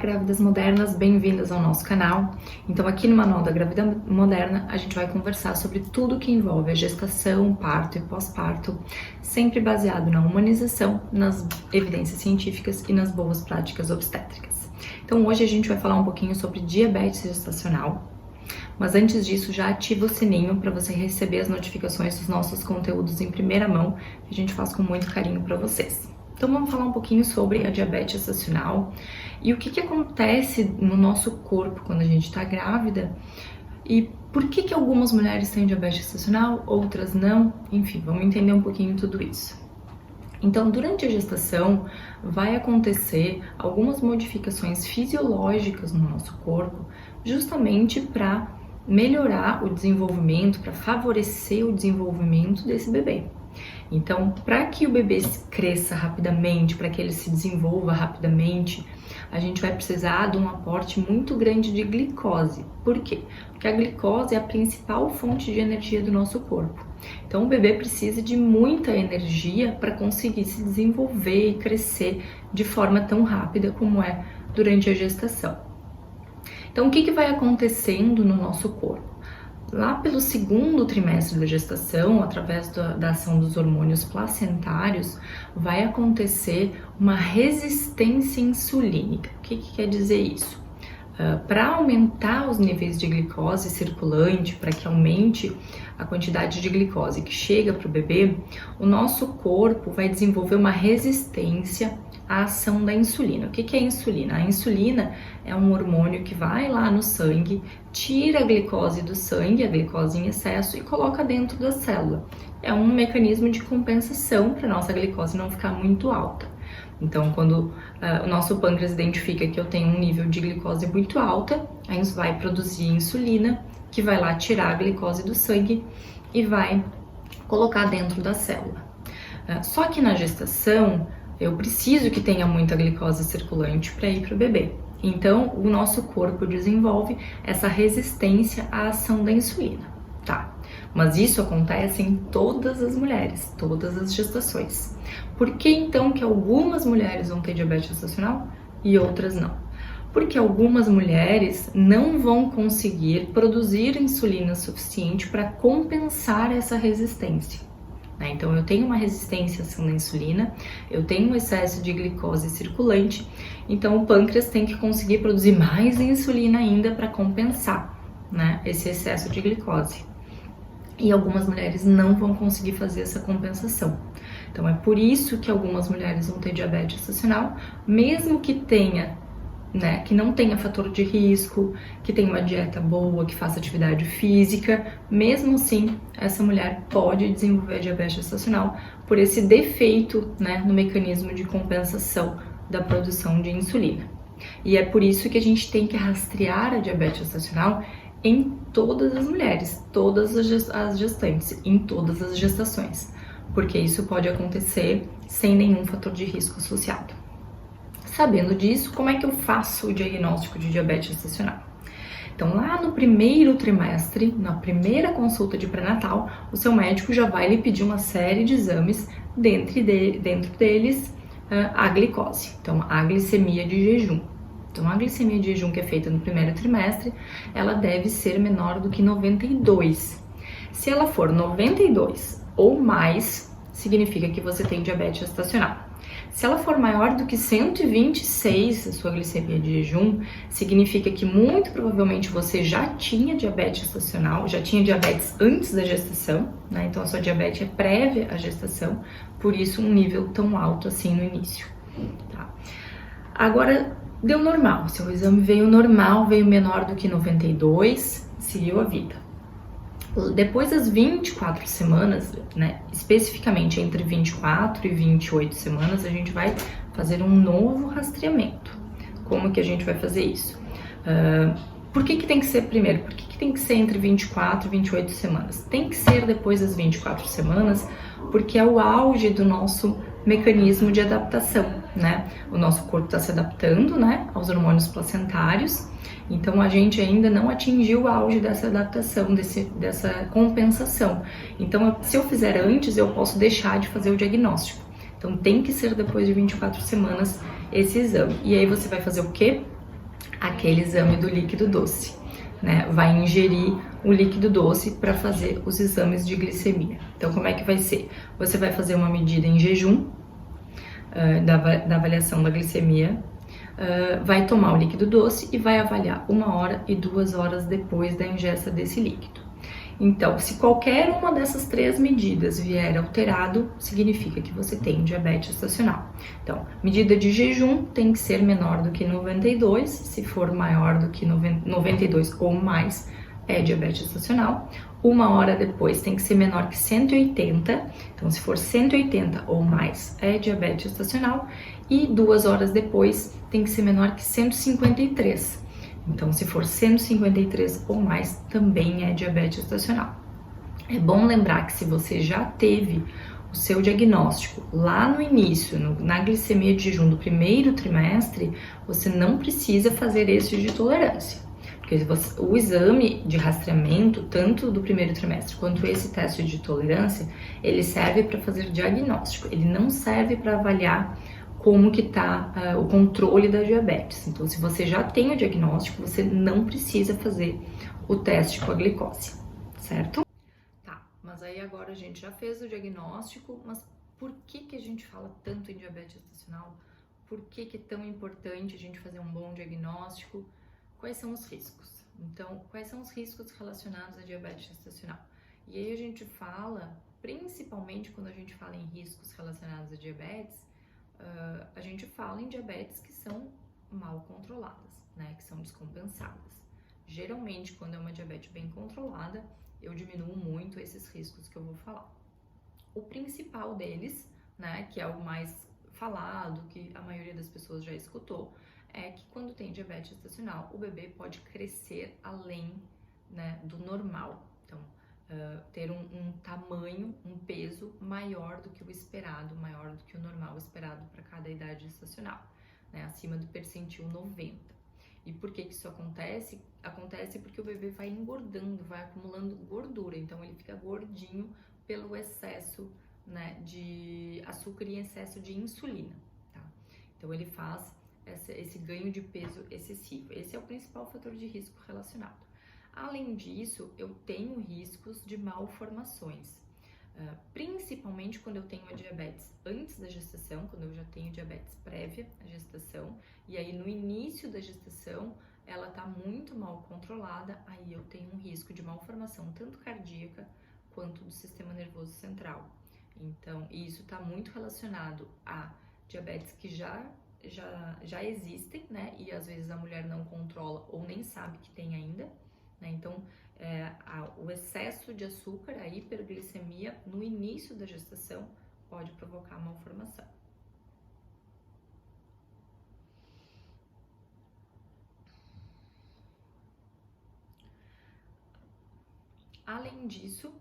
grávidas modernas, bem-vindas ao nosso canal. Então aqui no Manual da Grávida Moderna a gente vai conversar sobre tudo que envolve a gestação, parto e pós-parto, sempre baseado na humanização, nas evidências científicas e nas boas práticas obstétricas. Então hoje a gente vai falar um pouquinho sobre diabetes gestacional, mas antes disso já ativa o sininho para você receber as notificações dos nossos conteúdos em primeira mão, que a gente faz com muito carinho para vocês. Então vamos falar um pouquinho sobre a diabetes gestacional e o que acontece no nosso corpo quando a gente está grávida e por que algumas mulheres têm diabetes gestacional, outras não, enfim, vamos entender um pouquinho tudo isso. Então, durante a gestação vai acontecer algumas modificações fisiológicas no nosso corpo, justamente para melhorar o desenvolvimento, para favorecer o desenvolvimento desse bebê. Então, para que o bebê cresça rapidamente, para que ele se desenvolva rapidamente, a gente vai precisar de um aporte muito grande de glicose. Por quê? Porque a glicose é a principal fonte de energia do nosso corpo. Então, o bebê precisa de muita energia para conseguir se desenvolver e crescer de forma tão rápida como é durante a gestação. Então, o que vai acontecendo no nosso corpo? Lá pelo segundo trimestre da gestação, através da ação dos hormônios placentários, vai acontecer uma resistência insulínica. O que quer dizer isso? Para aumentar os níveis de glicose circulante, para que aumente a quantidade de glicose que chega para o bebê, o nosso corpo vai desenvolver uma resistência à ação da insulina. O que é a insulina? A insulina é um hormônio que vai lá no sangue, tira a glicose do sangue, a glicose em excesso, e coloca dentro da célula. É um mecanismo de compensação para a nossa glicose não ficar muito alta. Então, quando o nosso pâncreas identifica que eu tenho um nível de glicose muito alta, a gente vai produzir insulina, que vai lá tirar a glicose do sangue e vai colocar dentro da célula. Só que na gestação, eu preciso que tenha muita glicose circulante para ir para o bebê. Então, o nosso corpo desenvolve essa resistência à ação da insulina, tá? Mas isso acontece em todas as mulheres, todas as gestações. Por que então que algumas mulheres vão ter diabetes gestacional e outras não? Porque algumas mulheres não vão conseguir produzir insulina suficiente para compensar essa resistência. Então, eu tenho uma resistência à ação da insulina, eu tenho um excesso de glicose circulante, então o pâncreas tem que conseguir produzir mais insulina ainda para compensar, esse excesso de glicose. E algumas mulheres não vão conseguir fazer essa compensação. Então, é por isso que algumas mulheres vão ter diabetes gestacional, mesmo que tenha, que não tenha fator de risco, que tenha uma dieta boa, que faça atividade física, mesmo assim, essa mulher pode desenvolver diabetes gestacional por esse defeito, no mecanismo de compensação da produção de insulina. E é por isso que a gente tem que rastrear a diabetes gestacional em todas as mulheres, todas as gestantes, em todas as gestações, porque isso pode acontecer sem nenhum fator de risco associado. Sabendo disso, como é que eu faço o diagnóstico de diabetes gestacional? Então, lá no primeiro trimestre, na primeira consulta de pré-natal, o seu médico já vai lhe pedir uma série de exames, dentro deles a glicose, então a glicemia de jejum. Então, a glicemia de jejum que é feita no primeiro trimestre, ela deve ser menor do que 92. Se ela for 92 ou mais, significa que você tem diabetes gestacional. Se ela for maior do que 126, a sua glicemia de jejum, significa que muito provavelmente você já tinha diabetes gestacional, já tinha diabetes antes da gestação, Então a sua diabetes é prévia à gestação, por isso um nível tão alto assim no início, tá? Agora, deu normal, seu exame veio normal, veio menor do que 92, seguiu a vida. Depois das 24 semanas, especificamente entre 24 e 28 semanas, a gente vai fazer um novo rastreamento. Como que a gente vai fazer isso? Por que tem que ser primeiro? Por que tem que ser entre 24 e 28 semanas? Tem que ser depois das 24 semanas, porque é o auge do nosso mecanismo de adaptação, O nosso corpo está se adaptando, aos hormônios placentários. Então, a gente ainda não atingiu o auge dessa adaptação, dessa compensação. Então, se eu fizer antes, eu posso deixar de fazer o diagnóstico. Então, tem que ser depois de 24 semanas esse exame. E aí, você vai fazer o quê? aquele exame do líquido doce, né? Vai ingerir o líquido doce para fazer os exames de glicemia. Então, como é que vai ser? Você vai fazer uma medida em jejum da avaliação da glicemia, vai tomar o líquido doce e vai avaliar 1 hora e 2 horas depois da ingesta desse líquido. Então, se qualquer uma dessas 3 medidas vier alterado, significa que você tem diabetes gestacional. Então, medida de jejum tem que ser menor do que 92, se for maior do que 92 ou mais, é diabetes gestacional. 1 hora depois tem que ser menor que 180, então se for 180 ou mais, é diabetes gestacional. E 2 horas depois tem que ser menor que 153. Então, se for 153 ou mais, também é diabetes gestacional. É bom lembrar que se você já teve o seu diagnóstico lá no início, na glicemia de jejum do primeiro trimestre, você não precisa fazer esse de tolerância. Porque o exame de rastreamento, tanto do primeiro trimestre quanto esse teste de tolerância, ele serve para fazer diagnóstico, ele não serve para avaliar como que tá o controle da diabetes. Então, se você já tem o diagnóstico, você não precisa fazer o teste com a glicose, certo? Tá, mas aí agora a gente já fez o diagnóstico, mas por que a gente fala tanto em diabetes gestacional? Por que é tão importante a gente fazer um bom diagnóstico? Quais são os riscos? Então, quais são os riscos relacionados à diabetes gestacional? E aí a gente fala, principalmente quando a gente fala em riscos relacionados à diabetes, a gente fala em diabetes que são mal controladas, né, que são descompensadas. Geralmente, quando é uma diabetes bem controlada, eu diminuo muito esses riscos que eu vou falar. O principal deles, né, que é o mais falado, que a maioria das pessoas já escutou, é que quando tem diabetes gestacional, o bebê pode crescer além, né, do normal. Então, ter um tamanho, um peso maior do que o esperado, maior do que o normal esperado para cada idade gestacional, né, acima do percentil 90. E por que isso acontece? Acontece porque o bebê vai engordando, vai acumulando gordura, então ele fica gordinho pelo excesso, né, de açúcar e excesso de insulina, tá? Então ele faz esse ganho de peso excessivo. Esse é o principal fator de risco relacionado. Além disso, eu tenho riscos de malformações, principalmente quando eu tenho a diabetes antes da gestação, quando eu já tenho diabetes prévia à gestação, e aí no início da gestação ela está muito mal controlada, aí eu tenho um risco de malformação tanto cardíaca quanto do sistema nervoso central. Então, isso está muito relacionado a diabetes que já existem, né? E às vezes a mulher não controla ou nem sabe que tem ainda, né? Então, o excesso de açúcar, a hiperglicemia, no início da gestação pode provocar malformação. Além disso,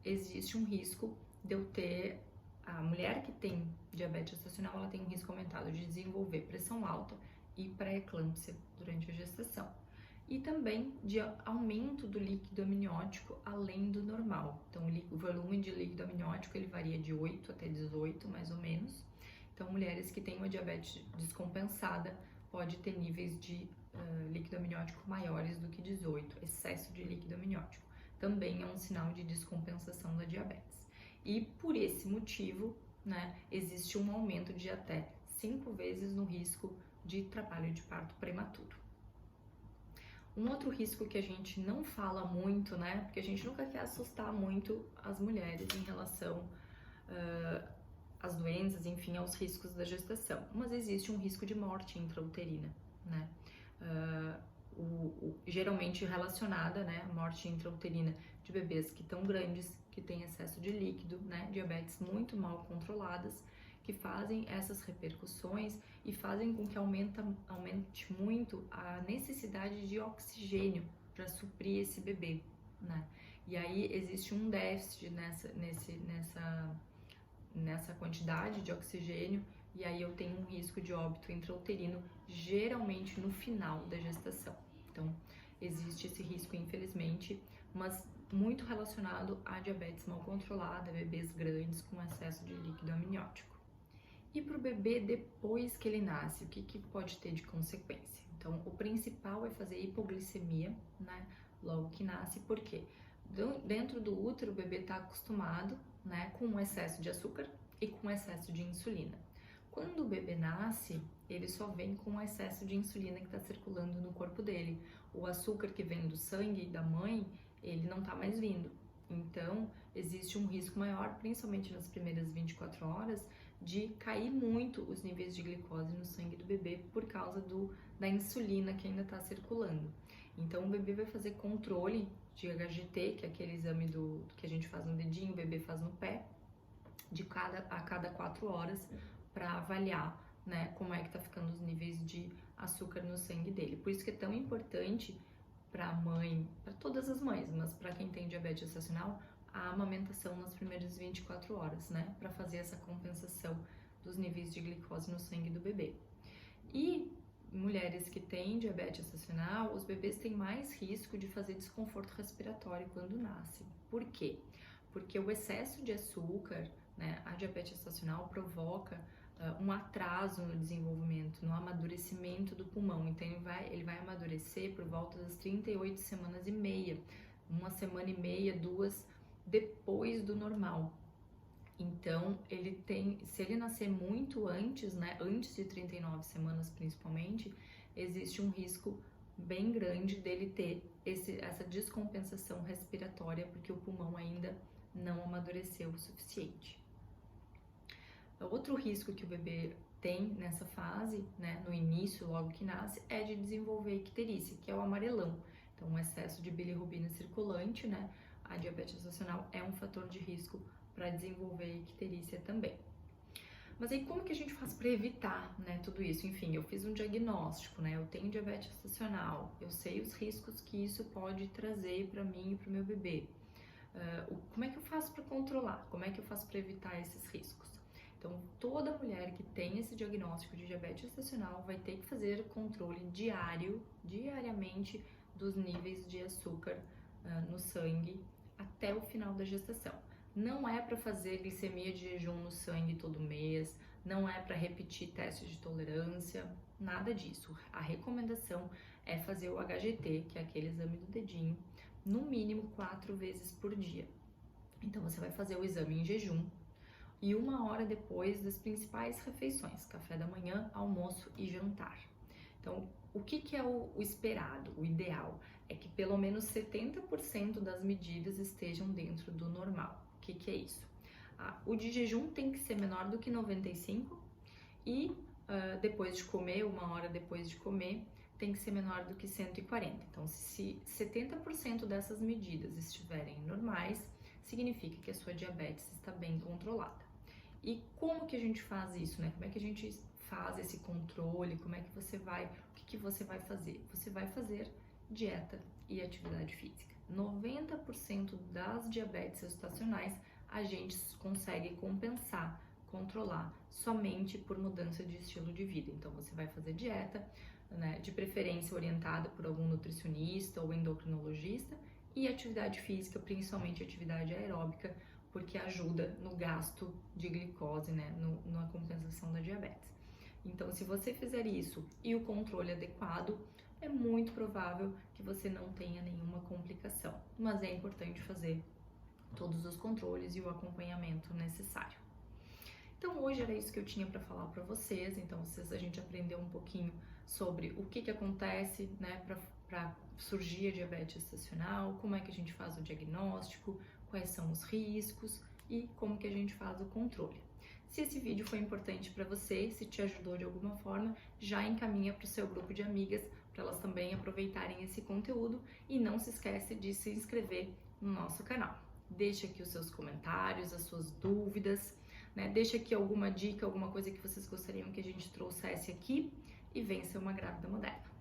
existe um risco de eu ter... A mulher que tem diabetes gestacional, ela tem um risco aumentado de desenvolver pressão alta e pré-eclâmpsia durante a gestação. E também de aumento do líquido amniótico além do normal. Então, o volume de líquido amniótico, ele varia de 8 até 18, mais ou menos. Então, mulheres que têm uma diabetes descompensada pode ter níveis de líquido amniótico maiores do que 18, excesso de líquido amniótico. Também é um sinal de descompensação da diabetes. E por esse motivo, né, existe um aumento de até 5 vezes no risco de trabalho de parto prematuro. Um outro risco que a gente não fala muito, né, porque a gente nunca quer assustar muito as mulheres em relação às doenças, enfim, aos riscos da gestação, mas existe um risco de morte intrauterina, né, geralmente relacionada, né, a morte intrauterina de bebês que estão grandes, que têm excesso de líquido, né, diabetes muito mal controladas, que fazem essas repercussões e fazem com que aumente muito a necessidade de oxigênio para suprir esse bebê, né? E aí existe um déficit nessa quantidade de oxigênio, e aí eu tenho um risco de óbito intrauterino, geralmente no final da gestação. Então, existe esse risco, infelizmente, mas muito relacionado à diabetes mal controlada, bebês grandes com excesso de líquido amniótico. E para o bebê depois que ele nasce, o que pode ter de consequência? Então, o principal é fazer hipoglicemia, né, logo que nasce, porque dentro do útero o bebê está acostumado, né, com o excesso de açúcar e com o excesso de insulina. Quando o bebê nasce, ele só vem com o excesso de insulina que está circulando no corpo dele. O açúcar que vem do sangue da mãe, ele não está mais vindo. Então, existe um risco maior, principalmente nas primeiras 24 horas, de cair muito os níveis de glicose no sangue do bebê por causa da insulina que ainda está circulando. Então, o bebê vai fazer controle de HGT, que é aquele exame que a gente faz no dedinho, o bebê faz no pé, a cada 4 horas, para avaliar, né, como é que tá ficando os níveis de açúcar no sangue dele. Por isso que é tão importante para a mãe, para todas as mães, mas para quem tem diabetes gestacional, a amamentação nas primeiras 24 horas, né, para fazer essa compensação dos níveis de glicose no sangue do bebê. E mulheres que têm diabetes gestacional, os bebês têm mais risco de fazer desconforto respiratório quando nascem. Por quê? Porque o excesso de açúcar, né, a diabetes gestacional provoca um atraso no desenvolvimento, no amadurecimento do pulmão. Então ele vai amadurecer por volta das 38 semanas e meia, uma semana e meia, 2 depois do normal. Então, se ele nascer muito antes, né, antes de 39 semanas principalmente, existe um risco bem grande dele ter essa descompensação respiratória, porque o pulmão ainda não amadureceu o suficiente. Outro risco que o bebê tem nessa fase, né, no início, logo que nasce, é de desenvolver icterícia, que é o amarelão. Então, um excesso de bilirrubina circulante, né, a diabetes gestacional é um fator de risco para desenvolver icterícia também. Mas aí como que a gente faz para evitar, né, tudo isso? Enfim, eu fiz um diagnóstico, né, eu tenho diabetes gestacional, eu sei os riscos que isso pode trazer para mim e para o meu bebê. Como é que eu faço para controlar? Como é que eu faço para evitar esses riscos? Então, toda mulher que tem esse diagnóstico de diabetes gestacional vai ter que fazer controle diariamente, dos níveis de açúcar no sangue até o final da gestação. Não é para fazer glicemia de jejum no sangue todo mês, não é para repetir testes de tolerância, nada disso. A recomendação é fazer o HGT, que é aquele exame do dedinho, no mínimo 4 vezes por dia. Então, você vai fazer o exame em jejum e 1 hora depois das principais refeições, café da manhã, almoço e jantar. Então, o que é o esperado, o ideal? É que pelo menos 70% das medidas estejam dentro do normal. O que é isso? O de jejum tem que ser menor do que 95 e depois de comer, 1 hora depois de comer, tem que ser menor do que 140. Então, se 70% dessas medidas estiverem normais, significa que a sua diabetes está bem controlada. E como que a gente faz isso, né? Como é que a gente faz esse controle? Como é que você vai... O que você vai fazer? Você vai fazer dieta e atividade física. 90% das diabetes gestacionais a gente consegue compensar, controlar somente por mudança de estilo de vida. Então, você vai fazer dieta, né, de preferência orientada por algum nutricionista ou endocrinologista, e atividade física, principalmente atividade aeróbica, porque ajuda no gasto de glicose, né, na compensação da diabetes. Então, se você fizer isso e o controle adequado, é muito provável que você não tenha nenhuma complicação. Mas é importante fazer todos os controles e o acompanhamento necessário. Então, hoje era isso que eu tinha para falar para vocês. Então, a gente aprendeu um pouquinho sobre o que acontece, né, para surgir a diabetes gestacional, como é que a gente faz o diagnóstico, quais são os riscos e como que a gente faz o controle. Se esse vídeo foi importante para você, se te ajudou de alguma forma, já encaminha para o seu grupo de amigas, para elas também aproveitarem esse conteúdo, e não se esquece de se inscrever no nosso canal. Deixa aqui os seus comentários, as suas dúvidas, né? Deixa aqui alguma dica, alguma coisa que vocês gostariam que a gente trouxesse aqui, e venha ser uma grávida moderna.